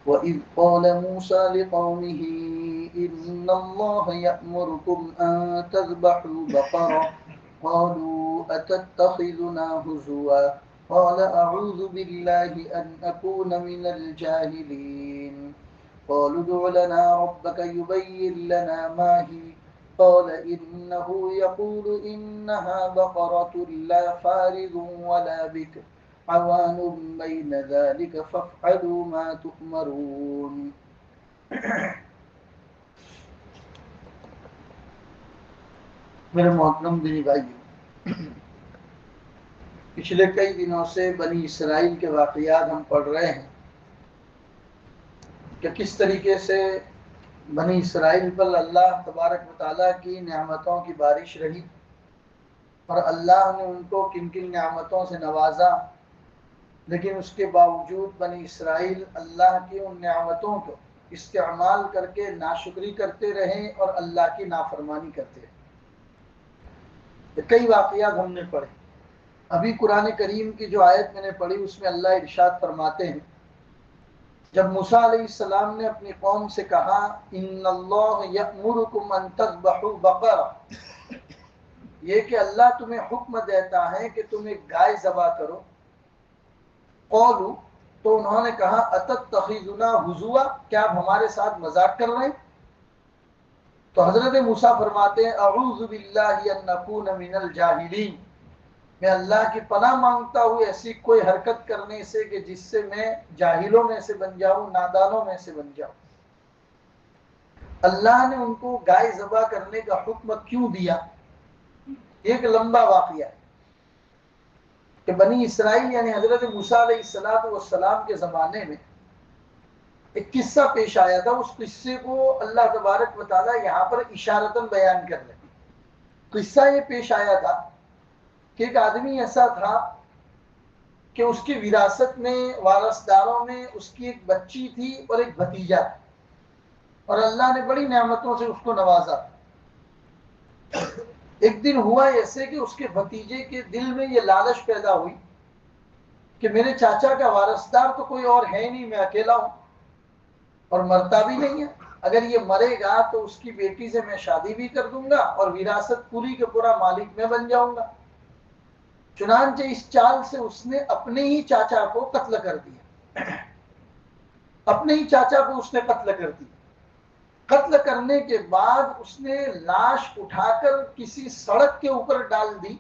وَإِذْ قَالَ مُوسَى لِقَوْمِهِ إِنَّ اللَّهَ يَأْمُرُكُمْ أَن تَذْبَحُوا بَقَرَةً قَالُوا أَتَتَّخِذُنَا هُزُوًا قَالَ أَعُوذُ بِاللَّهِ أَنْ أَكُونَ مِنَ الْجَاهِلِينَ قَالُوا ادْعُ لَنَا رَبَّكَ يُبَيِّن لَّنَا مَا هِيَ قَالَ إِنَّهُ يَقُولُ إِنَّهَا بَقَرَةٌ لَّا فَارِضٌ وَلَا بِكْرٌ عوان بين ذلك فافعلوا ما تؤمرون۔ میرے محترم دینی بھائیو، پچھلے کئی دنوں سے بنی اسرائیل کے واقعات ہم پڑھ رہے ہیں کہ کس طریقے سے بنی اسرائیل پر اللہ تبارک و تعالیٰ کی نعمتوں کی بارش رہی اور اللہ نے ان کو کن کن نعمتوں سے نوازا، لیکن اس کے باوجود بنی اسرائیل اللہ کی ان نعمتوں کو استعمال کر کے ناشکری کرتے رہے اور اللہ کی نافرمانی کرتے رہے۔ کئی واقعات ہم نے پڑھے۔ ابھی قرآن کریم کی جو آیت میں نے پڑھی اس میں اللہ ارشاد فرماتے ہیں، جب موسیٰ علیہ السلام نے اپنی قوم سے کہا ان اللہ یأمرکم ان تذبحوا بقرہ، یہ کہ اللہ تمہیں حکم دیتا ہے کہ تم ایک گائے ذبح کرو، قولوا، تو انہوں نے کہا اتتخذنا ہزوا، کیا آپ ہمارے ساتھ مذاق کر رہے ہیں؟ تو حضرت موسیٰ فرماتے ہیں اعوذ باللہ ان نکون من الجاہلین، میں اللہ کی پناہ مانگتا ہوں ایسی کوئی حرکت کرنے سے کہ جس سے میں جاہلوں میں سے بن جاؤں، نادانوں میں سے بن جاؤں۔ اللہ نے ان کو گائے ذبح کرنے کا حکم کیوں دیا؟ ایک لمبا واقعہ ہے کہ بنی اسرائیل یعنی حضرت موسیٰ علیہ السلام کے زمانے میں ایک قصہ پیش آیا تھا۔ اس قصے کو اللہ تبارک و تعالیٰ یہاں پر اشارتاً بیان کر رہے ہیں۔ قصہ یہ پیش آیا تھا کہ ایک آدمی ایسا تھا کہ اس کی وراثت میں، وارثداروں میں اس کی ایک بچی تھی اور ایک بھتیجا تھا، اور اللہ نے بڑی نعمتوں سے اس کو نوازا۔ ایک دن ہوا ایسے کہ اس کے بھتیجے کے دل میں یہ لالچ پیدا ہوئی کہ میرے چاچا کا وارثدار تو کوئی اور ہے نہیں، میں اکیلا ہوں اور مرتا بھی نہیں ہے، اگر یہ مرے گا تو اس کی بیٹی سے میں شادی بھی کر دوں گا اور وراثت پوری کے پورا مالک میں بن جاؤں گا۔ چنانچہ اس چال سے اس نے اپنے ہی چاچا کو قتل کر دیا، اپنے ہی چاچا کو اس نے قتل کر دیا۔ قتل کرنے کے بعد اس نے لاش اٹھا کر کسی سڑک کے اوپر ڈال دی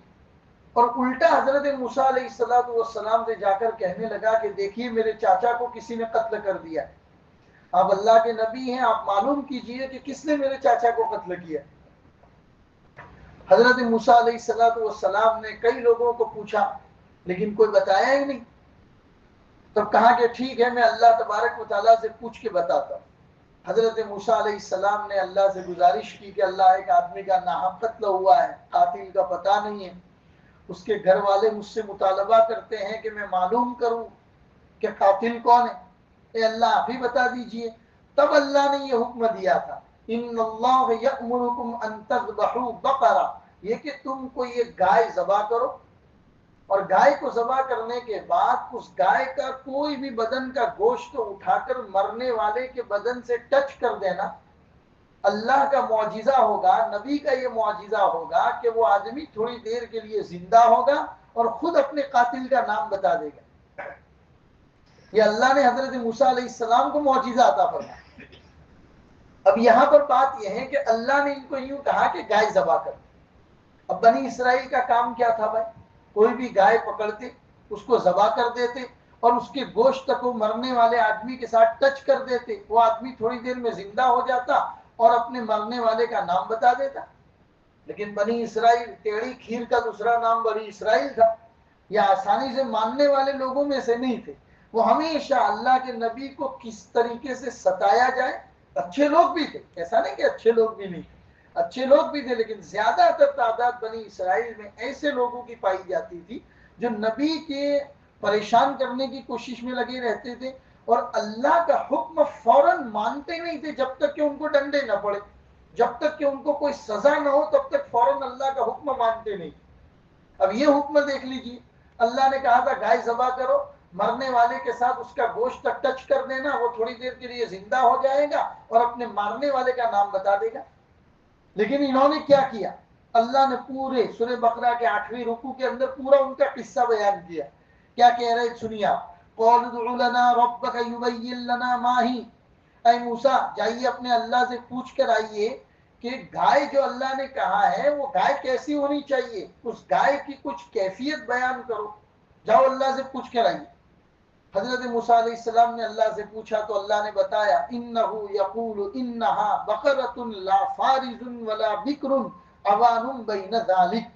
اور الٹا حضرت موسیٰ علیہ السلام سے جا کر کہنے لگا کہ دیکھیے میرے چاچا کو کسی نے قتل کر دیا، آپ اللہ کے نبی ہیں، آپ معلوم کیجئے کہ کس نے میرے چاچا کو قتل کیا۔ حضرت موسیٰ علیہ السلام نے کئی لوگوں کو پوچھا لیکن کوئی بتایا ہی نہیں۔ تب کہا کہ ٹھیک ہے میں اللہ تبارک و تعالیٰ سے پوچھ کے بتاتا ہوں۔ حضرت موسیٰ علیہ السلام نے اللہ سے گزارش کی کہ اللہ ایک آدمی کا ناحق قتل ہوا ہے، قاتل کا پتہ نہیں ہے، اس کے گھر والے مجھ سے مطالبہ کرتے ہیں کہ میں معلوم کروں کہ قاتل کون ہے، اے اللہ آپ ہی بتا دیجئے۔ تب اللہ نے یہ حکم دیا تھا ان اللہ یأمرکم ان تذبحوا بقرہ، یہ کہ تم کوئی ایک گائے ذبح کرو، اور گائے کو ذبح کرنے کے بعد اس گائے کا کوئی بھی بدن کا گوشت اٹھا کر مرنے والے کے بدن سے ٹچ کر دینا اللہ کا معجزہ ہوگا، نبی کا یہ معجزہ ہوگا کہ وہ آدمی تھوڑی دیر کے لیے زندہ ہوگا اور خود اپنے قاتل کا نام بتا دے گا۔ یہ اللہ نے حضرت موسیٰ علیہ السلام کو معجزہ عطا فرمایا۔ اب یہاں پر بات یہ ہے کہ اللہ نے ان کو یوں کہا کہ گائے ذبح کر۔ اب بنی اسرائیل کا کام کیا تھا بھائی؟ کوئی بھی گائے پکڑتے، اس کو ذبح کر دیتے اور اس کے گوشت کو مرنے والے آدمی کے ساتھ ٹچ کر دیتے، وہ آدمی تھوڑی دیر میں زندہ ہو جاتا اور اپنے مرنے والے کا نام بتا دیتا۔ لیکن بنی اسرائیل، ٹیڑھی کھیر کا دوسرا نام بنی اسرائیل تھا، یہ آسانی سے ماننے والے لوگوں میں سے نہیں تھے۔ وہ ہمیشہ اللہ کے نبی کو کس طریقے سے ستایا جائے، اچھے لوگ بھی تھے، ایسا نہیں کہ اچھے لوگ بھی نہیں تھے، اچھے لوگ بھی تھے، لیکن زیادہ تر تعداد بنی اسرائیل میں ایسے لوگوں کی پائی جاتی تھی جو نبی کے پریشان کرنے کی کوشش میں لگے رہتے تھے اور اللہ کا حکم فوراً مانتے نہیں تھے جب تک کہ ان کو ڈنڈے نہ پڑے، جب تک کہ ان کو کوئی سزا نہ ہو تب تک فوراً اللہ کا حکم مانتے نہیں۔ اب یہ حکم دیکھ لیجیے، اللہ نے کہا تھا گائے ذبح کرو، مرنے والے کے ساتھ اس کا گوشت تک ٹچ کر دینا، وہ تھوڑی دیر کے لیے زندہ ہو جائے گا اور اپنے مارنے والے کا نام بتا دے گا۔ لیکن انہوں نے کیا کیا، اللہ نے پورے سورہ بقرہ کے 8ویں رکوع کے اندر پورا ان کا قصہ بیان کیا۔ کیا کہہ رہے سنیے آپ، قول ادع لنا ربک یبین لنا ما ہی، اے موسیٰ جائیے اپنے اللہ سے پوچھ کر آئیے کہ گائے جو اللہ نے کہا ہے وہ گائے کیسی ہونی چاہیے، اس گائے کی کچھ کیفیت بیان کرو، جاؤ اللہ سے پوچھ کر آئیے۔ حضرت موسیٰ علیہ السلام نے اللہ سے پوچھا تو اللہ نے بتایا انہ یقول انہا بقرۃ لا فارض ولا بکر عوان بین ذالک۔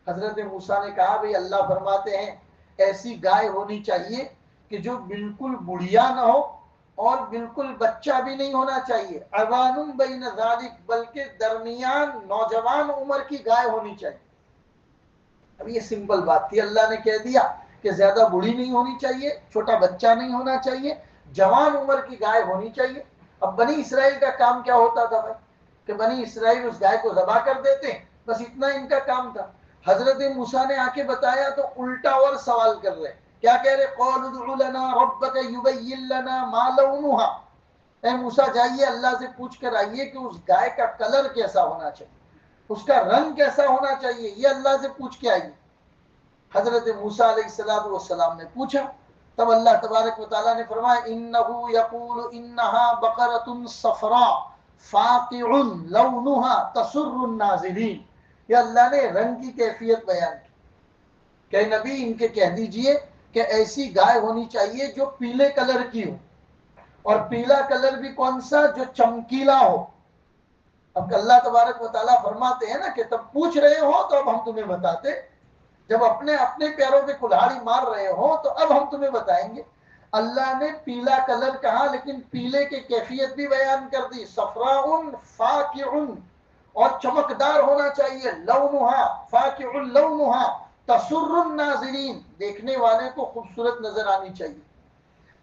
حضرت موسیٰ نے کہا بھئی اللہ فرماتے ہیں ایسی گائے ہونی چاہیے کہ جو بالکل بڑھیا نہ ہو اور بالکل بچہ بھی نہیں ہونا چاہیے، عوان بین ذالک بلکہ درمیان نوجوان عمر کی گائے ہونی چاہیے۔ اب یہ سمپل بات تھی، اللہ نے کہہ دیا کہ زیادہ بوڑھی نہیں ہونی چاہیے، چھوٹا بچہ نہیں ہونا چاہیے، جوان عمر کی گائے ہونی چاہیے۔ اب بنی اسرائیل کا کام کیا ہوتا تھا بھائی کہ بنی اسرائیل اس گائے کو ذبح کر دیتے، بس اتنا ان کا کام تھا۔ حضرت موسیٰ نے آ کے بتایا تو الٹا اور سوال کر رہے، کیا کہہ رہے، قول ادع لنا ربک یبین لنا ما لونھا، اے موسیٰ جائیے اللہ سے پوچھ کر آئیے کہ اس گائے کا کلر کیسا ہونا چاہیے، اس کا رنگ کیسا ہونا چاہیے، یہ اللہ سے پوچھ کے آئیے۔ حضرت موسیٰ علیہ السلام نے پوچھا، تب اللہ تبارک و تعالیٰ نے فرمایا انہو یقول انہا بقرۃ صفراء فاقع لونھا تسر الناظرین۔ یہ اللہ نے رنگ کی کیفیت بیان کی کہ نبی ان کے کہہ دیجئے کہ ایسی گائے ہونی چاہیے جو پیلے کلر کی ہو، اور پیلا کلر بھی کون سا، جو چمکیلا ہو۔ اب اللہ تبارک و تعالیٰ فرماتے ہیں نا کہ تب پوچھ رہے ہو تو اب ہم تمہیں بتاتے، جب اپنے اپنے پیروں پہ کلہاڑی مار رہے ہو تو اب ہم تمہیں بتائیں گے۔ اللہ نے پیلا کلر کہا لیکن پیلے کی کیفیت بھی بیان کر دی، صفراء فاقع، اور چمکدار ہونا چاہیے، لونھا فاقع لونھا تسر الناظرین، دیکھنے والے کو خوبصورت نظر آنی چاہیے،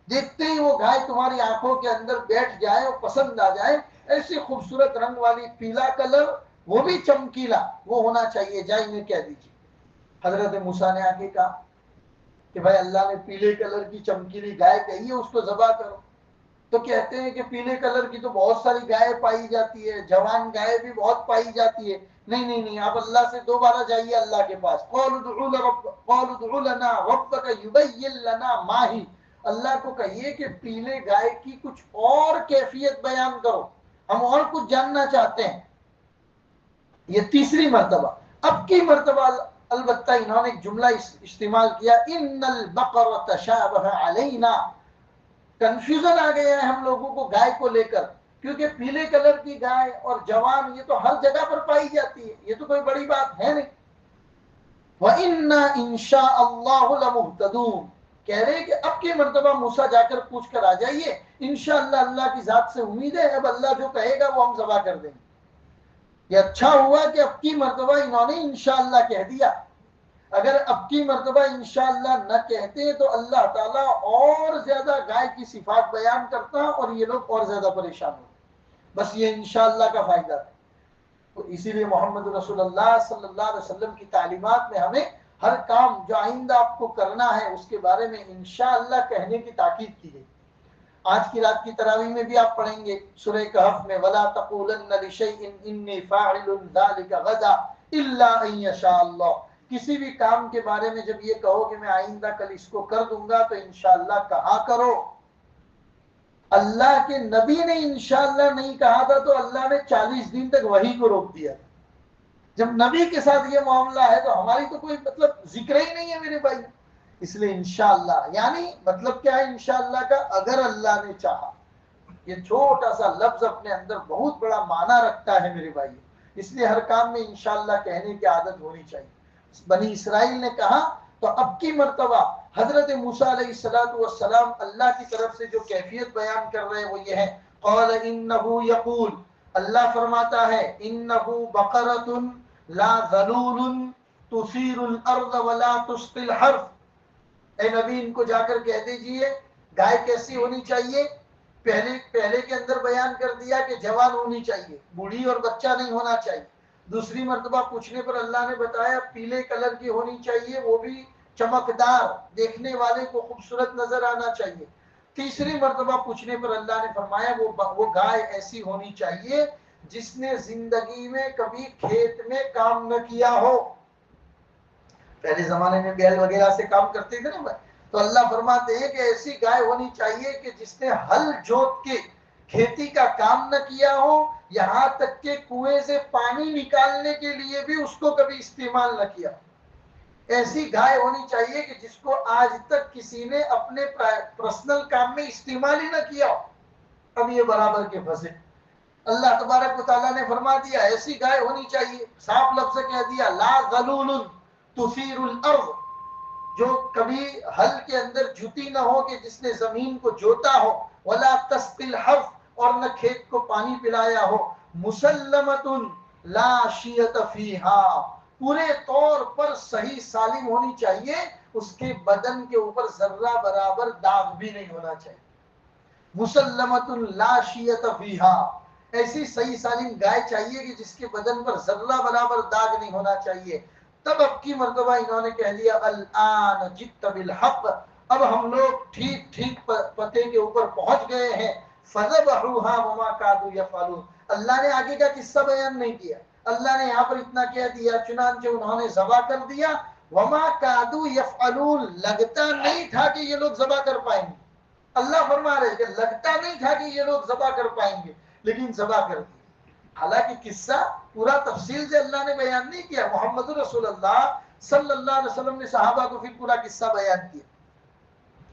دیکھتے ہی وہ گائے تمہاری آنکھوں کے اندر بیٹھ جائے اور پسند آ جائے، ایسی خوبصورت رنگ والی، پیلا کلر وہ بھی چمکیلا، وہ ہونا چاہیے، جائیں کہہ دیجیے۔ حضرت موسیٰ نے آگے کہا کہ بھائی اللہ نے پیلے کلر کی چمکیلی گائے کہی ہے، اس کو ذبح کرو۔ تو کہتے ہیں کہ پیلے کلر کی تو بہت ساری گائے پائی جاتی ہے، جوان گائے بھی بہت پائی جاتی ہے، نہیں، آپ اللہ سے دوبارہ جائیے اللہ کے پاس، قول ادع لنا ربک یبین لنا ما ہی، اللہ کو کہیے کہ پیلے گائے کی کچھ اور کیفیت بیان کرو، ہم اور کچھ جاننا چاہتے ہیں۔ یہ تیسری مرتبہ۔ اب کی مرتبہ البتہ انہوں نے ایک جملہ استعمال کیا، ان البقر تشابہ علینا، کنفیوژن آ گیا ہے ہم لوگوں کو گائے کو لے کر، کیونکہ پیلے کلر کی گائے اور جوان یہ تو ہر جگہ پر پائی جاتی ہے، یہ تو کوئی بڑی بات ہے نہیں۔ وَإِنَّا إِن شَاءَ اللَّهُ لَمُهْتَدُونَ، کہہ رہے کہ اب کی مرتبہ موسیٰ جا کر پوچھ کر آ جائیے، انشاءاللہ اللہ کی ذات سے امید ہے اب اللہ جو کہے گا وہ ہم ذبح کر دیں گے۔ یہ اچھا ہوا کہ اب کی مرتبہ انہوں نے انشاءاللہ کہہ دیا، اگر اب کی مرتبہ انشاءاللہ نہ کہتے تو اللہ تعالیٰ اور زیادہ گائے کی صفات بیان کرتا اور یہ لوگ اور زیادہ پریشان ہوتے، بس یہ انشاءاللہ کا فائدہ تھا۔ تو اسی لیے محمد رسول اللہ صلی اللہ علیہ وسلم کی تعلیمات میں ہمیں ہر کام جو آئندہ آپ کو کرنا ہے اس کے بارے میں انشاءاللہ کہنے کی تاکید کی گئی۔ آج کی رات کی تراویح میں بھی آپ پڑھیں گے سورہ کہف میں، وَلَا تَقُولَنَّ لِشَيْءٍ إِنِّي فَاعِلٌ ذَلِكَ غَدًا إِلَّا أَن يَشَاءَ اللَّهُ، کسی بھی کام کے بارے میں جب یہ کہو کہ میں آئندہ کل اس کو کر دوں گا تو انشاءاللہ کہا کرو۔ اللہ کے نبی نے انشاءاللہ نہیں کہا تھا تو اللہ نے 40 دن تک وحی کو روک دیا تھا۔ جب نبی کے ساتھ یہ معاملہ ہے تو ہماری تو کوئی ذکر ہی نہیں ہے میرے بھائی، اس لیے انشاءاللہ یعنی مطلب کیا ہے انشاءاللہ کا، اگر اللہ نے چاہا۔ یہ چھوٹا سا لفظ اپنے اندر بہت بڑا معنی رکھتا ہے میرے بھائی، اس لیے ہر کام میں انشاءاللہ کہنے کی عادت ہونی چاہیے۔ بنی اسرائیل نے کہا تو اب کی مرتبہ حضرت موسیٰ علیہ السلام اللہ کی طرف سے جو کیفیت بیان کر رہے ہیں وہ یہ ہے، قال انہو یقول، اللہ فرماتا ہے انہ بقرۃ لا ذلول تثیر الارض ولا تسقی الحرث، اے نبی ان کو جا کر کہہ دیجئے گائے کیسی ہونی چاہیے، پہلے کے اندر بیان کر دیا کہ جوان ہونی چاہیے، بوڑھی اور بچہ نہیں ہونا چاہیے، دوسری مرتبہ پوچھنے پر اللہ نے بتایا پیلے کلر کی ہونی چاہیے، وہ بھی چمکدار، دیکھنے والے کو خوبصورت نظر آنا چاہیے۔ تیسری مرتبہ پوچھنے پر اللہ نے فرمایا وہ گائے ایسی ہونی چاہیے جس نے زندگی میں کبھی کھیت میں کام نہ کیا ہو۔ پہلے زمانے میں بیل وغیرہ سے کام کرتے تھے نا، تو اللہ فرماتے ہیں کہ ایسی گائے ہونی چاہیے کہ جس نے ہل جوت کے کھیتی کا کام نہ کیا ہو، یہاں تک کہ کنویں سے پانی نکالنے کے لیے بھی اس کو کبھی استعمال نہ کیا۔ ایسی گائے ہونی چاہیے کہ جس کو آج تک کسی نے اپنے پرسنل کام میں استعمال ہی نہ کیا ہو۔ اب یہ برابر کے پھنسے۔ اللہ تبارک و تعالیٰ نے فرما دیا ایسی گائے ہونی چاہیے، صاف لفظ کہہ دیا لا ذلول تثیر الارض، جو کبھی ہل کے اندر جھکی نہ ہو کہ جس نے زمین کو جوتا ہو، ولا تسقی الحرث، اور نہ کھیت کو پانی پلایا ہو، مسلمۃ لا شیۃ فیہا، پورے طور پر صحیح سالم ہونی چاہیے، اس کے بدن کے اوپر ذرہ برابر داغ بھی نہیں ہونا چاہیے۔ مسلمۃ لا شیۃ فیہا، ایسی صحیح سالم گائے چاہیے کہ جس کے بدن پر ذرہ برابر داغ نہیں ہونا چاہیے۔ تب اب کی مرتبہ انہوں نے کہہ دیا الآن جئت بالحق، اب ہم لوگ ٹھیک ٹھیک پتے کے اوپر پہنچ گئے ہیں۔ فذبحوها وما كادوا يفعلون، اللہ نے آگے کا قصہ بیان نہیں کیا، اللہ نے یہاں پر اتنا کہہ دیا چنانچہ انہوں نے ذبح کر دیا۔ وما كادوا يفعلون، لگتا نہیں تھا کہ یہ لوگ ذبح کر پائیں گے۔ اللہ فرما رہے کہ لگتا نہیں تھا کہ یہ لوگ ذبح کر پائیں گے، لیکن ذبح کر دیا۔ حالانکہ قصہ پورا تفصیل سے اللہ نے بیان نہیں کیا، محمد رسول اللہ صلی اللہ علیہ وسلم نے صحابہ کو پھر پورا قصہ بیان کیا۔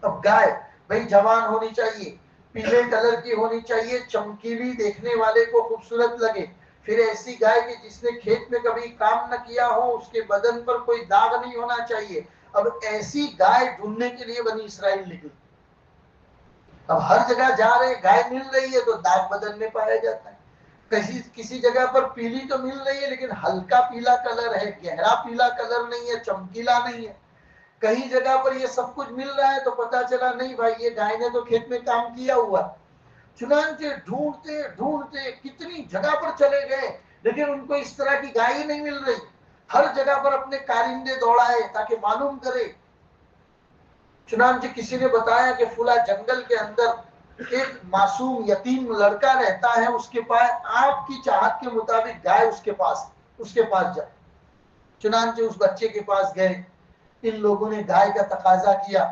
اب گائے بھائی جوان ہونی چاہیے، پیلے کلر کی ہونی چاہیے، چمکیلی، دیکھنے والے کو خوبصورت لگے، پھر ایسی گائے کہ جس نے کھیت میں کبھی کام نہ کیا ہو، اس کے بدن پر کوئی داغ نہیں ہونا چاہیے۔ اب ایسی گائے ڈھونڈنے کے لیے بنی اسرائیل نکلی، اب ہر جگہ جا رہے، گائے مل رہی ہے تو داغ بدن میں پایا جاتا ہے، کسی جگہ پر پیلی تو مل رہی ہے لیکن ہلکا پیلا کلر ہے، گہرا پیلا کلر نہیں ہے، چمکیلا نہیں ہے۔ کہیں جگہ پر یہ سب کچھ مل رہا ہے تو پتا چلا نہیں بھائی یہ گائے نے تو کھیت میں کام کیا ہوا۔ چنانچہ ڈھونڈتے ڈھونڈتے کتنی جگہ پر چلے گئے لیکن ان کو اس طرح کی گائے نہیں مل رہی۔ ہر جگہ پر اپنے کارندے دوڑائے تاکہ معلوم کرے۔ چنانچہ کسی نے بتایا کہ فلاں جنگل کے اندر ایک معصوم یتیم لڑکا رہتا ہے، اس کے پاس آپ کی چاہت کے مطابق گائے اس کے پاس جائے۔ چنانچہ اس بچے کے پاس گئے، ان لوگوں نے گائے کا تقاضا کیا۔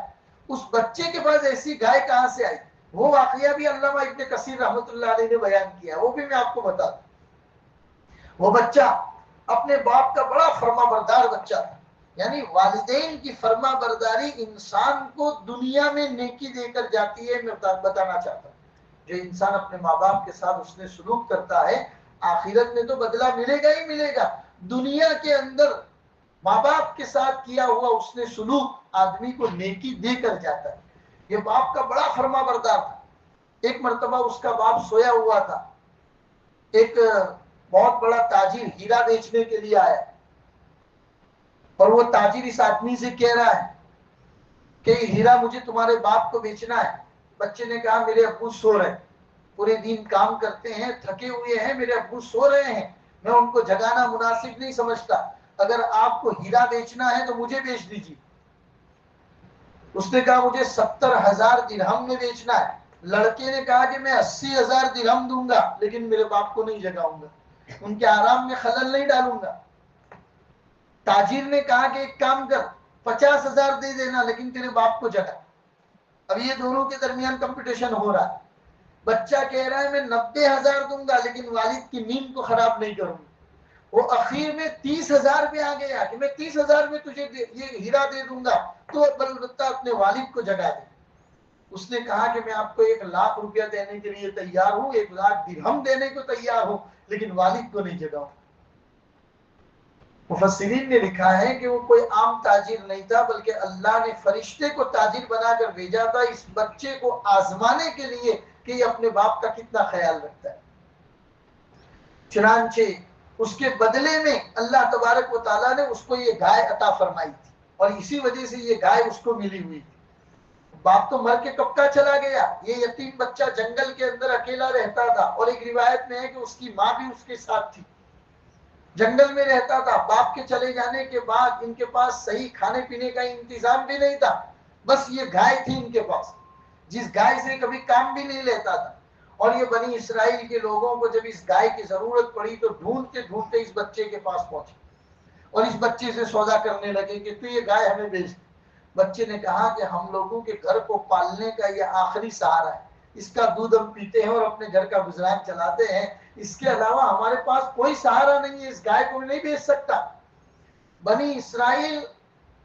اس بچے کے پاس ایسی گائے کہاں سے آئی؟ وہ واقعہ بھی علامہ ابن کثیر رحمۃ اللہ علیہ نے بیان کیا، وہ بھی میں آپ کو بتا دوں۔ وہ بچہ اپنے باپ کا بڑا فرما بردار بچہ تھا، یعنی والدین کی فرما برداری انسان کو دنیا میں نیکی دے کر جاتی ہے۔ میں بتانا چاہتا ہوں جو انسان اپنے ماں باپ کے ساتھ اس نے سلوک کرتا ہے، آخرت میں تو بدلہ ملے گا ہی ملے گا، دنیا کے اندر ماں باپ کے ساتھ کیا ہوا اس نے سلوک آدمی کو نیکی دے کر جاتا ہے۔ یہ باپ کا بڑا فرما بردار تھا۔ ایک مرتبہ اس کا باپ سویا ہوا تھا، ایک بہت بڑا تاجر ہیرا بیچنے کے لیے آیا اور وہ تاجر اس آدمی سے کہہ رہا ہے کہ ہیرا مجھے تمہارے باپ کو بیچنا ہے۔ بچے نے کہا میرے ابو سو رہے، پورے دن کام کرتے ہیں، تھکے ہوئے ہیں، میرے ابو سو رہے ہیں، میں ان کو جگانا مناسب نہیں سمجھتا، اگر آپ کو ہیرا بیچنا ہے تو مجھے بیچ دیجیے۔ اس نے کہا مجھے 70,000 درہم میں بیچنا ہے۔ لڑکے نے کہا کہ میں 80,000 درہم دوں گا لیکن میرے باپ کو نہیں جگاؤں گا، ان کے آرام میں خلل نہیں ڈالوں گا۔ تاجر نے کہا کہ ایک کام کر 50,000 دے دینا لیکن تیرے باپ کو جگا۔ اب یہ دونوں کے درمیان کمپٹیشن ہو رہا ہے۔ بچہ کہہ رہا ہے میں 90,000 دوں گا لیکن والد کی نیند کو خراب نہیں کروں گا۔ وہ اخیر میں 30,000 پہ آ گیا کہ میں 30,000 میں تجھے یہ ہیرا دے دوں گا تو البتہ اپنے والد کو جگا دے۔ اس نے کہا کہ میں آپ کو 1,00,000 روپیہ دینے کے لیے تیار ہوں، 1,00,000 درہم دینے کو تیار ہوں لیکن والد کو نہیں جگاؤں۔ مفسرین نے لکھا ہے کہ وہ کوئی عام تاجر نہیں تھا بلکہ اللہ نے فرشتے کو تاجر بنا کر بھیجا تھا اس بچے کو آزمانے کے لیے کہ یہ اپنے باپ کا کتنا خیال رکھتا ہے۔ چنانچہ اس کے بدلے میں اللہ تبارک و تعالیٰ نے اس کو یہ گائے عطا فرمائی تھی اور اسی وجہ سے یہ گائے اس کو ملی ہوئی تھی۔ باپ تو مر کے کب کا چلا گیا، یہ یتیم بچہ جنگل کے اندر اکیلا رہتا تھا اور ایک روایت میں ہے کہ اس کی ماں بھی اس کے ساتھ تھی۔ جنگل میں رہتا تھا، باپ کے چلے جانے کے بعد ان کے پاس صحیح کھانے پینے کا انتظام بھی نہیں تھا، بس یہ گائے تھی ان کے پاس، جس گائے سے کبھی کام بھی نہیں لیتا تھا. اور یہ بنی اسرائیل کے لوگوں کو جب اس گائے کی ضرورت پڑی تو ڈھونڈتے ڈھونڈتے اس بچے کے پاس پہنچے اور اس بچے سے سودا کرنے لگے کہ تو یہ گائے ہمیں بیچ دے. بچے نے کہا کہ ہم لوگوں کے گھر کو پالنے کا یہ آخری سہارا ہے، اس کا دودھ ہم پیتے ہیں اور اپنے گھر کا گزران چلاتے ہیں، اس کے علاوہ ہمارے پاس کوئی سہارا نہیں ہے، اس گائے کو نہیں بیچ سکتا. بنی اسرائیل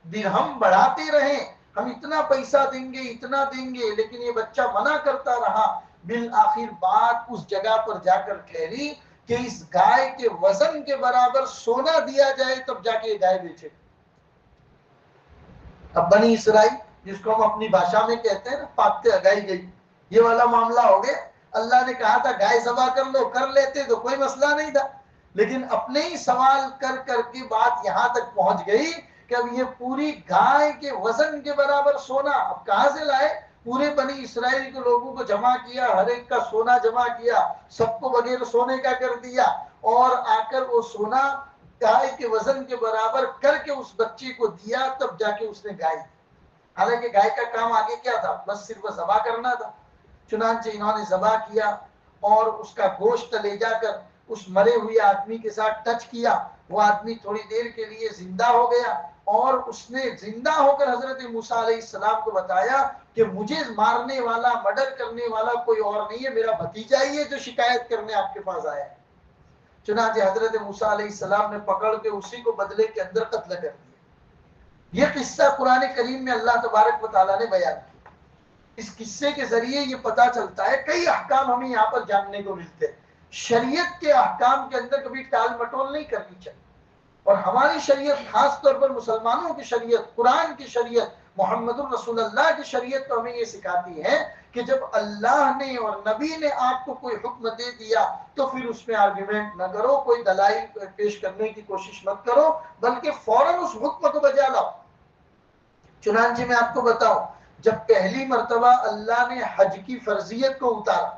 درہم بڑھاتے رہے، ہم اتنا پیسہ دیں گے اتنا دیں گے، لیکن یہ بچہ منع کرتا رہا. بالآخر بات اس جگہ پر جا کر ٹھہری کہ اس گائے کے وزن کے برابر سونا دیا جائے تب جا کے یہ گائے بیچے. اب بنی اسرائیل جس کو ہم اپنی بھاشا میں کہتے ہیں نا پاکتے اگائی گئی، یہ والا معاملہ ہو گیا. اللہ نے کہا تھا گائے ذبح کر لو، کر لیتے تو کوئی مسئلہ نہیں تھا، لیکن اپنے ہی سوال کر کر کے بات یہاں تک پہنچ گئی کہ اب یہ پوری گائے کے وزن کے برابر سونا اب کہاں سے لائے. پورے بنی اسرائیل کے لوگوں کو جمع کیا، ہر ایک کا سونا جمع کیا، سب کو بغیر سونے کا کر دیا، اور آ کر وہ سونا گائے کے وزن کے برابر کر کے اس بچے کو دیا، تب جا کے اس نے گائے دی. حالانکہ گائے کا کام آگے کیا تھا، بس صرف ذبح کرنا تھا. چنانچہ انہوں نے ذبح کیا اور اس کا گوشت لے جا کر اس مرے ہوئے آدمی کے ساتھ ٹچ کیا. وہ آدمی تھوڑی دیر کے لیے زندہ ہو گیا اور اس نے زندہ ہو کر حضرت موسیٰ علیہ السلام کو بتایا کہ مجھے مارنے والا، مرڈر کرنے والا کوئی اور نہیں ہے، میرا بھتیجا ہی ہے جو شکایت کرنے آپ کے پاس آیا ہے. چنانچہ حضرت موسیٰ علیہ السلام نے پکڑ کے اسی کو بدلے کے اندر قتل کر دیا. یہ قصہ قرآن کریم میں اللہ تبارک و تعالیٰ نے بیان کیا. اس قصے کے ذریعے یہ پتا چلتا ہے کئی احکام ہمیں یہاں پر جاننے کو ملتے ہیں. شریعت کے احکام کے اندر کبھی ٹال مٹول نہیں کرنی چاہیے، اور ہماری شریعت خاص طور پر مسلمانوں کی شریعت، قرآن کی شریعت، محمد الرسول اللہ کی شریعت تو ہمیں یہ سکھاتی ہے کہ جب اللہ نے اور نبی نے آپ کو کوئی حکم دے دیا تو پھر اس میں آرگیومنٹ نہ کرو، کوئی دلائل پیش کرنے کی کوشش مت کرو، بلکہ فوراً اس حکم کو بجا لاؤ. چنانچہ میں آپ کو بتاؤں، جب پہلی مرتبہ اللہ نے حج کی فرضیت کو اتارا،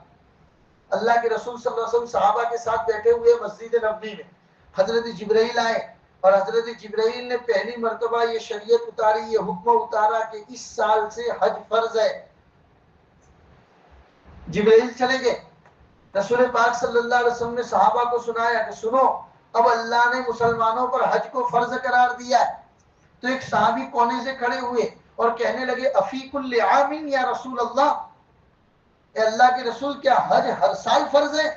اللہ کے رسول صلی اللہ علیہ وسلم صحابہ کے ساتھ بیٹھے ہوئے مسجد نبوی میں، حضرت جبرائیل آئے اور حضرت جبرائیل نے پہلی مرتبہ یہ شریعت اتاری، یہ حکم اتارا کہ اس سال سے حج فرض ہے. جبرائیل چلے گئے، رسول پاک صلی اللہ علیہ وسلم نے صحابہ کو سنایا کہ سنو اب اللہ نے مسلمانوں پر حج کو فرض قرار دیا ہے. تو ایک صحابی کونے سے کھڑے ہوئے اور کہنے لگے افی کل عام یا رسول اللہ، اے اللہ کے رسول کیا حج ہر سال فرض ہے؟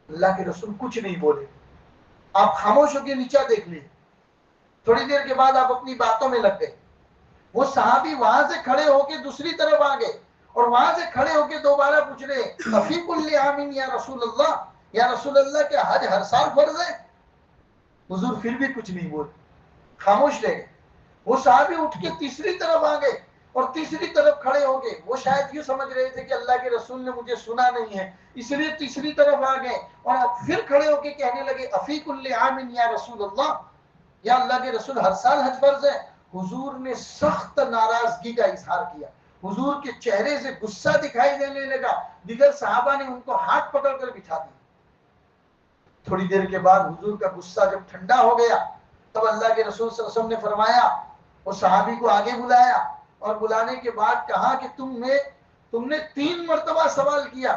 اللہ کے رسول کچھ نہیں بولے، آپ خاموش ہو کے نیچا دیکھ لیے. تھوڑی دیر کے بعد آپ اپنی باتوں میں لگ گئے. وہ صحابی وہاں سے کھڑے ہو کے دوسری طرف آ گئے اور وہاں سے کھڑے ہو کے دوبارہ پوچھ رہے افی کل عام یا رسول اللہ، یا رسول اللہ کیا حج ہر سال فرض ہے؟ حضور پھر بھی کچھ نہیں بولے، خاموش رہ گئے. وہ صحابی اٹھ کے تیسری طرف آ گئے اور تیسری طرف کھڑے ہو گئے. وہ شاید یہ سمجھ رہے تھے کہ اللہ کے رسول نے مجھے سنا نہیں ہے، اس لیے تیسری طرف آ گئے اور اب پھر کھڑے ہو کے کہنے لگے افی کل عام یا رسول اللہ، یا اللہ کے رسول ہر سال حج فرض ہے. حضور نے سخت ناراضگی کا اظہار کیا، حضور کے چہرے سے غصہ دکھائی دینے لگا. دیگر صحابہ نے ان کو ہاتھ پکڑ کر بٹھا دیا. تھوڑی دیر کے بعد حضور کا غصہ جب ٹھنڈا ہو گیا تب اللہ کے رسول صلی اللہ علیہ وسلم نے فرمایا، وہ صحابی کو آگے بلایا اور بلانے کے بعد کہا کہ تم نے 3 مرتبہ سوال کیا،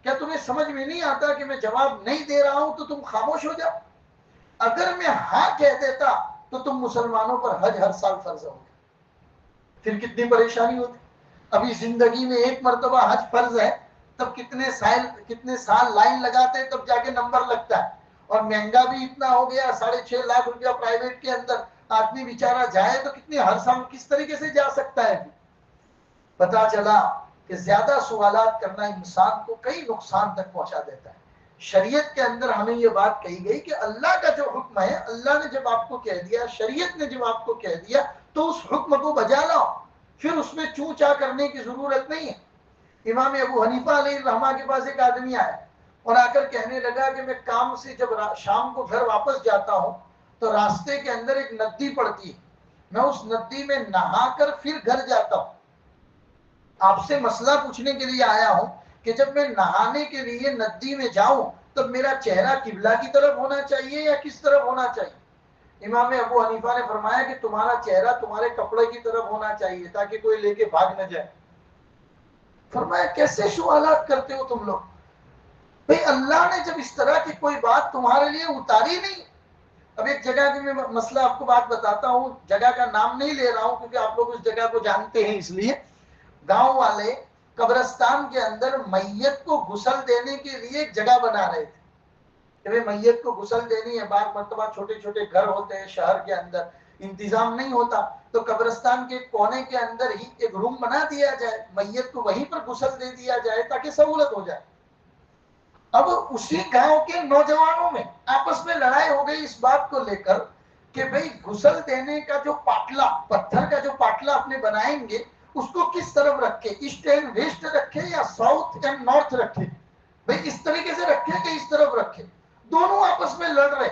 کیا تمہیں سمجھ میں نہیں آتا کہ میں جواب نہیں دے رہا ہوں تو تم خاموش ہو جاؤ؟ اگر میں ہاں کہہ دیتا تو تم مسلمانوں پر حج ہر سال فرض ہو گیا، پھر کتنی پریشانی ہوتی. ابھی زندگی میں 1 مرتبہ حج فرض ہے، تب کتنے سال لائن لگاتے تب جا کے نمبر لگتا ہے، اور مہنگا بھی اتنا ہو گیا 6.5 لاکھ روپیہ پرائیویٹ کے اندر. آدمی بیچارہ جائے تو کتنی ہر سال کس طریقے سے جا سکتا ہے؟ پتا چلا کہ زیادہ سوالات کرنا انسان کو کئی نقصان تک پہنچا دیتا ہے. شریعت کے اندر ہمیں یہ بات کہی گئی کہ اللہ کا جو حکم ہے، اللہ نے جب آپ کو کہہ دیا، شریعت نے جب آپ کو کہہ دیا تو اس حکم کو بجا لاؤ، پھر اس میں چوں چا کرنے کی ضرورت نہیں ہے. امام ابو حنیفہ علیہ الرحمہ کے پاس ایک آدمی آیا اور آ کر کہنے لگا کہ میں کام سے جب شام کو گھر واپس جاتا ہوں تو راستے کے اندر ایک ندی پڑتی ہے، میں اس ندی میں نہا کر پھر گھر جاتا ہوں. آپ سے مسئلہ پوچھنے کے لیے آیا ہوں کہ جب میں نہانے کے لیے ندی میں جاؤں تو میرا چہرہ قبلہ کی طرف ہونا چاہیے یا کس طرف ہونا چاہیے؟ امام ابو حنیفہ نے فرمایا کہ تمہارا چہرہ تمہارے کپڑے کی طرف ہونا چاہیے تاکہ کوئی لے کے بھاگ نہ جائے۔ فرمایا کیسے سوالات کرتے ہو تم لوگ؟ بھئی اللہ نے جب اس طرح کی کوئی بات تمہارے لیے اتاری نہیں۔ اب ایک جگہ کی میں مسئلہ آپ کو بات بتاتا ہوں، جگہ کا نام نہیں لے رہا ہوں کیونکہ آپ لوگ اس جگہ کو جانتے ہیں، اس لیے گاؤں والے قبرستان کے اندر میت کو غسل دینے کے لیے ایک جگہ بنا رہے تھے کہ میت کو غسل دینی ہے۔ بعض مرتبہ چھوٹے چھوٹے گھر ہوتے ہیں شہر کے اندر، انتظام نہیں ہوتا، تو قبرستان کے کونے کے اندر ہی ایک روم بنا دیا جائے، میت کو وہیں پر غسل دے دیا جائے تاکہ سہولت ہو جائے۔ اب اسی گاؤں کے نوجوانوں میں آپس میں لڑائی ہو گئی اس بات کو لے کر کہ بھئی غسل دینے کا جو پاٹلا، پتھر کا جو پاٹلا اپنے بنائیں گے اس کو کس طرف رکھے، ایسٹ اینڈ ویسٹ رکھے یا ساؤتھ اینڈ نارتھ رکھے؟ بھئی اس طریقے سے رکھے کہ اس طرف رکھے؟ دونوں آپس میں لڑ رہے۔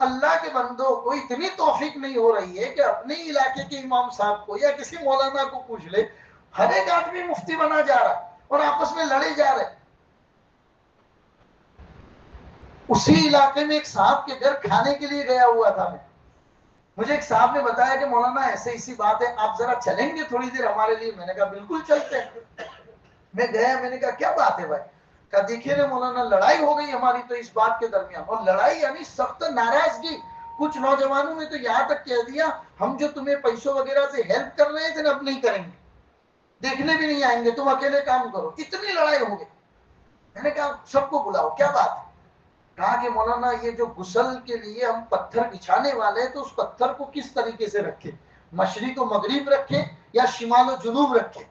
اللہ کے بندوں کو اتنی توفیق نہیں ہو رہی ہے کہ اپنے علاقے کے امام صاحب کو یا کسی مولانا کو پوچھ لے، ہر ایک آدمی مفتی بنا جا رہا اور آپس میں لڑے جا رہے۔ اسی علاقے میں ایک صاحب کے گھر کھانے کے لیے گیا ہوا تھا میں، مجھے ایک صاحب نے بتایا کہ مولانا ایسے اسی بات ہے، آپ ذرا چلیں گے تھوڑی دیر ہمارے لیے؟ میں نے کہا بالکل چلتے ہیں۔ میں گیا، میں نے کہا کیا بات ہے بھائی؟ کہا دیکھیے نا مولانا، لڑائی ہو گئی ہماری تو اس بات کے درمیان، اور لڑائی یعنی سخت ناراضگی۔ کچھ نوجوانوں نے تو یہاں تک کہہ دیا ہم جو تمہیں پیسوں وغیرہ سے ہیلپ کر رہے تھے نا اب نہیں کریں گے، دیکھنے بھی نہیں آئیں گے، تم اکیلے کام کرو۔ اتنی لڑائی ہو گئی۔ میں نے کہا سب کو بلاؤ، کیا بات ہے؟ کہا کہ مولانا یہ جو غسل کے لیے ہم پتھر بچھانے والے ہیں تو اس پتھر کو کس طریقے سے رکھے، مشرق و مغرب رکھے یا شمال و جنوب رکھے؟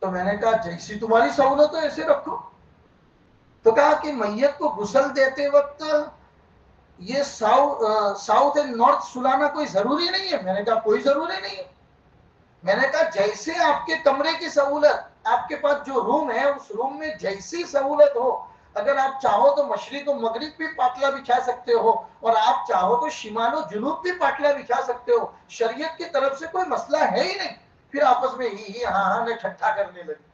تو میں نے کہا جیسی تمہاری سہولت ہو ایسے رکھو۔ تو کہا کہ میت کو غسل دیتے وقت یہ ساؤتھ اینڈ نارتھ سلانا کوئی ضروری نہیں ہے؟ میں نے کہا کوئی ضروری نہیں ہے۔ میں نے کہا جیسے آپ کے کمرے کی سہولت، آپ کے پاس جو روم ہے اس روم میں جیسی سہولت ہو، اگر آپ چاہو تو مشرق و مغرب بھی پاٹلا بچھا سکتے ہو اور آپ چاہو تو شمال و جنوب بھی پاٹلا بچھا سکتے ہو، شریعت کی طرف سے کوئی مسئلہ ہے ہی نہیں۔ پھر آپس میں ہی ہاں ہاں نے ٹھٹھا کرنے لگے۔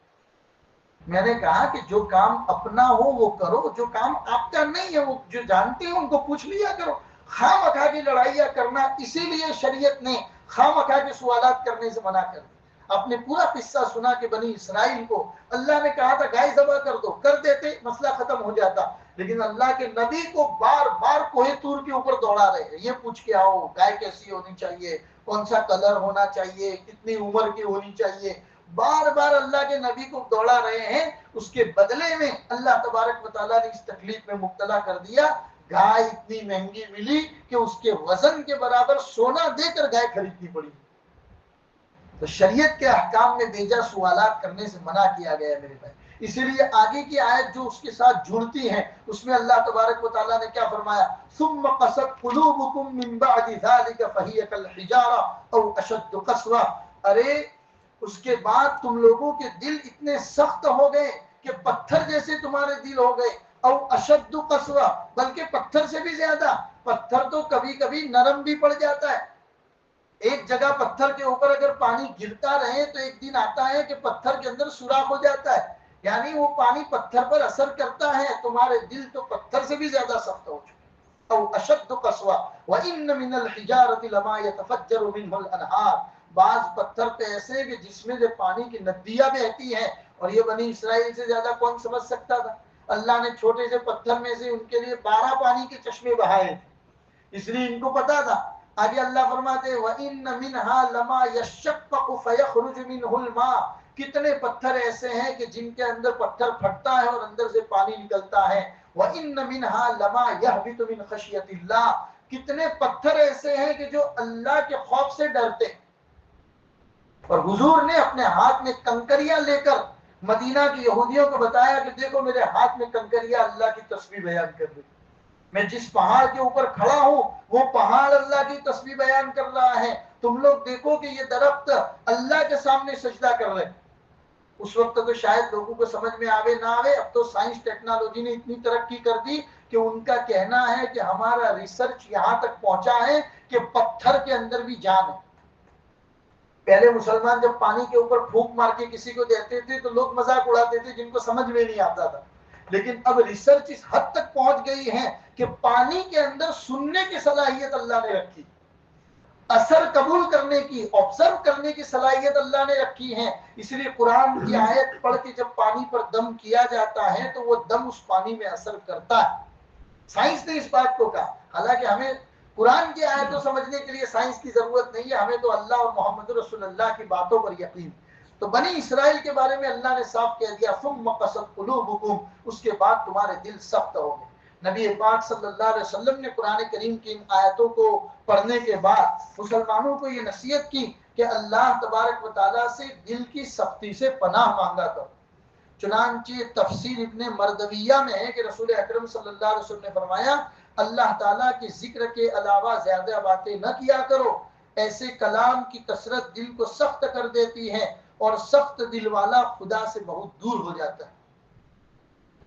میں نے کہا کہ جو کام اپنا ہو وہ کرو، جو کام آپ کا نہیں ہے وہ جو جانتے ہیں ان کو پوچھ لیا کرو۔ خواہ مخواہ کی لڑائیاں کرنا، اسی لیے شریعت نے خواہ مخواہ کے سوالات کرنے سے منع کر دیا۔ آپ نے پورا قصہ سنا کہ بنی اسرائیل کو اللہ نے کہا تھا گائے ذبح کر دو، کر دیتے، مسئلہ ختم ہو جاتا، لیکن اللہ کے نبی کو بار بار کوہ طور کے اوپر دوڑا رہے ہیں، یہ پوچھ کے آؤ گائے کیسی ہونی چاہیے، کون سا کلر ہونا چاہیے، کتنی عمر کی ہونی چاہیے، بار بار اللہ کے نبی کو دوڑا رہے ہیں۔ اس کے بدلے میں اللہ تبارک و تعالیٰ نے اس تکلیف میں مبتلا کر دیا، گائے اتنی مہنگی ملی کہ اس کے وزن کے برابر سونا دے کر گائے خریدنی پڑی۔ تو شریعت کے احکام میں بیجا سوالات کرنے سے منع کیا گیا ہے میرے بھائی۔ اسی لیے آگے کی آیت جو اس کے ساتھ جڑتی ہے اس میں اللہ تبارک و تعالیٰ نے کیا فرمایا؟ ثم قست قلوبکم من بعد ذلك فهي كالحجارة او اشد قسوة۔ ارے اس کے بعد تم لوگوں کے دل اتنے سخت ہو گئے کہ پتھر جیسے تمہارے دل ہو گئے، او اشد قسوة، بلکہ پتھر سے بھی زیادہ۔ پتھر تو کبھی کبھی نرم بھی پڑ جاتا ہے، ایک جگہ پتھر کے اوپر اگر پانی گرتا رہے تو ایک دن آتا ہے کہ پتھر کے اندر سوراخ ہو جاتا ہے، یعنی وہ پانی پتھر پر اثر کرتا ہے۔ تمہارے دل تو پتھر سے بھی زیادہ سخت ہو چکے۔ او اشد قسوة وان من الحجارة لما يتفجر منه الانهار، بعض پتھر پہ ایسے کہ جس میں سے پانی کی ندیاں بہتی ہیں، اور یہ بنی اسرائیل سے زیادہ کون سمجھ سکتا تھا؟ اللہ نے چھوٹے سے پتھر میں سے ان کے لیے 12 پانی کے چشمے بہائے تھے، اس لیے ان کو پتا تھا۔ آگے اللہ فرماتے ہیں وَإِنَّ مِنْهَا لَمَا يَشَّقَّقُ فَيَخْرُجُ مِنْهُ الْمَاءُ، کتنے پتھر ایسے ہیں کہ جن کے اندر پتھر پھٹتا ہے اور اندر سے پانی نکلتا ہے۔ وَإِنَّ مِنْهَا لَمَا يَهْبِطُ مِنْ خَشْيَةِ اللَّهِ، کتنے پتھر ایسے ہیں کہ جو اللہ کے خوف سے ڈرتے ہیں۔ اور حضور نے اپنے ہاتھ میں کنکریاں لے کر مدینہ کی یہودیوں کو بتایا کہ دیکھو میرے ہاتھ میں کنکریاں اللہ کی تسبیح بیان کر رہی، میں جس پہاڑ کے اوپر کھڑا ہوں وہ پہاڑ اللہ کی تسبیح بیان کر رہا ہے، تم لوگ دیکھو کہ یہ درخت اللہ کے سامنے سجدہ کر رہے۔ اس وقت تو شاید لوگوں کو سمجھ میں آوے نہ آوے، اب تو سائنس ٹیکنالوجی نے اتنی ترقی کر دی کہ ان کا کہنا ہے کہ ہمارا ریسرچ یہاں تک پہنچا ہے کہ پتھر کے اندر بھی جان ہے۔ پہلے مسلمان جب پانی کے اوپر پھونک مار کے کسی کو دیتے تھے تو لوگ مذاق اڑاتے تھے جن کو سمجھ میں نہیں آتا تھا، لیکن اب ریسرچ اس حد تک پہنچ گئی ہے کہ پانی کے اندر سننے کی صلاحیت اللہ نے رکھی، اثر قبول کرنے کی، آبزرو کرنے کی صلاحیت اللہ نے رکھی ہے. اس لیے قرآن کی آیت پڑھ کے جب پانی پر دم کیا جاتا ہے تو وہ دم اس پانی میں اثر کرتا ہے. سائنس نے اس بات کو کہا. حالانکہ ہمیں قرآن کی آیتوں سمجھنے کے لیے سائنس کی ضرورت نہیں ہے، ہمیں تو اللہ اور محمد رسول اللہ کی باتوں پر یقین. تو بنی اسرائیل کے بارے میں اللہ نے صاف کہہ دیا ثم قست قلوبکم، اس کے بعد تمہارے دل سخت ہو گئے. نبی پاک صلی اللہ علیہ وسلم نے قرآن کریم کی ان آیتوں کو پڑھنے کے بعد مسلمانوں کو یہ نصیحت کی کہ اللہ تبارک و تعالیٰ سے دل کی سختی سے پناہ مانگا کرو. چنانچہ تفسیر ابن مردویہ میں ہے کہ رسول اکرم صلی اللہ علیہ وسلم نے فرمایا اللہ تعالیٰ کے ذکر کے علاوہ زیادہ باتیں نہ کیا کرو، ایسے کلام کی کثرت دل کو سخت کر دیتی ہے اور سخت دل والا خدا سے بہت دور ہو جاتا ہے.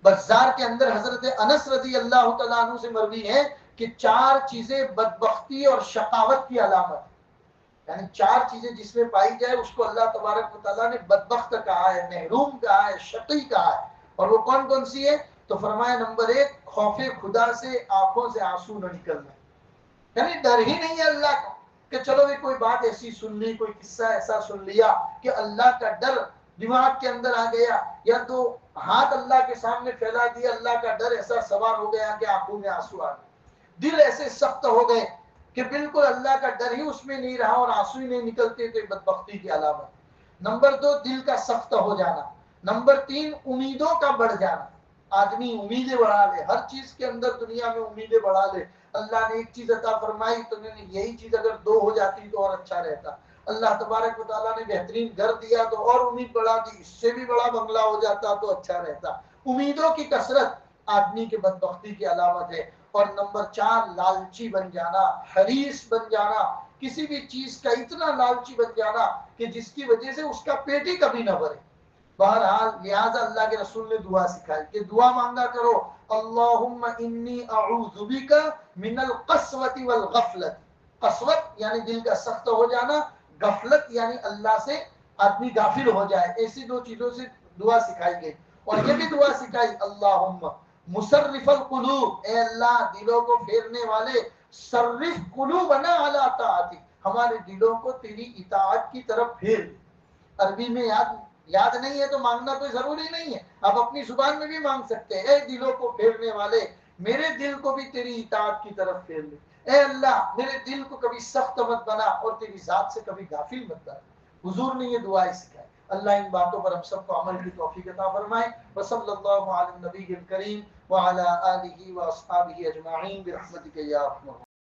بزار کے اندر حضرت انس رضی اللہ تعالیٰ عنہ سے مروی ہے کہ 4 چیزیں بدبختی اور شقاوت کی علامت، یعنی 4 چیزیں جس میں پائی جائے اس کو اللہ تبارک و تعالیٰ نے بدبخت کہا ہے، محروم کہا ہے، شقی کہا ہے. اور وہ کون کون سی ہے؟ تو فرمایا نمبر 1 خوف خدا سے آنکھوں سے آنسو نہ نکلنا، یعنی ڈر ہی نہیں ہے اللہ کا کہ چلو بھی کوئی بات ایسی سن لی، کوئی قصہ ایسا سن لیا کہ اللہ کا ڈر دماغ کے اندر آ گیا، یا تو ہاتھ اللہ کے سامنے پھیلا دیا، اللہ کا ڈر ایسا سوار ہو گیا کہ آنکھوں میں آنسو آ گئے، دل ایسے سخت ہو گئے کہ بالکل اللہ کا ڈر ہی اس میں نہیں رہا اور آنسو ہی نہیں نکلتے، تو بدبختی کی علامت. نمبر 2 دل کا سخت ہو جانا. نمبر 3 امیدوں کا بڑھ جانا، آدمی امیدیں بڑھا لے، ہر چیز کے اندر دنیا میں امیدیں بڑھا لے. اللہ نے ایک چیز عطا فرمائی تو میں نے یہی چیز اگر 2 ہو جاتی تو اور اچھا رہتا. اللہ تبارک و تعالیٰ نے بہترین گھر دیا تو اور امید بڑھا دی، اس سے بھی بڑا بنگلہ ہو جاتا تو اچھا رہتا. امیدوں کی کثرت آدمی کی بدبختی کی علامت ہے. اور نمبر 4 لالچی بن جانا، حریص بن جانا، کسی بھی چیز کا اتنا لالچی بن جانا کہ جس کی وجہ سے اس کا پیٹ ہی کبھی نہ بھرے. بہرحال لہٰذا اللہ کے رسول نے دعا سکھائی کہ دعا مانگا کرو اللہم انی اعوذ بک من القسوۃ والغفلۃ. قسوت یعنی دل کا سخت ہو جانا، غفلت یعنی اللہ سے آدمی غافل ہو جائے. ایسی 2 چیزوں سے دعا سکھائی گئی. اور یہ بھی دعا سکھائی اللہم مصرف القلوب، اے اللہ دلوں کو پھیرنے والے، صرف قلوبنا علی طاعتک، ہمارے دلوں کو تیری اطاعت کی طرف پھیر. عربی میں یاد نہیں ہے تو مانگنا کوئی ضروری نہیں ہے، آپ اپنی زبان میں بھی مانگ سکتے ہیں. اے دلوں کو پھیرنے والے میرے دل کو بھی تیری اطاعت کی طرف پھیر لے. اے اللہ میرے دل کو کبھی سخت مت بنا اور تیری ذات سے کبھی غافل مت بنا. حضور نے یہ دعائیں سکھائی. اللہ ان باتوں پر ہم سب کو عمل کی توفیق عطا فرمائے. وصلی اللہ علی النبی الکریم وعلی آلہ واصحابہ اجمعین برحمتک یا ارحم الراحمین.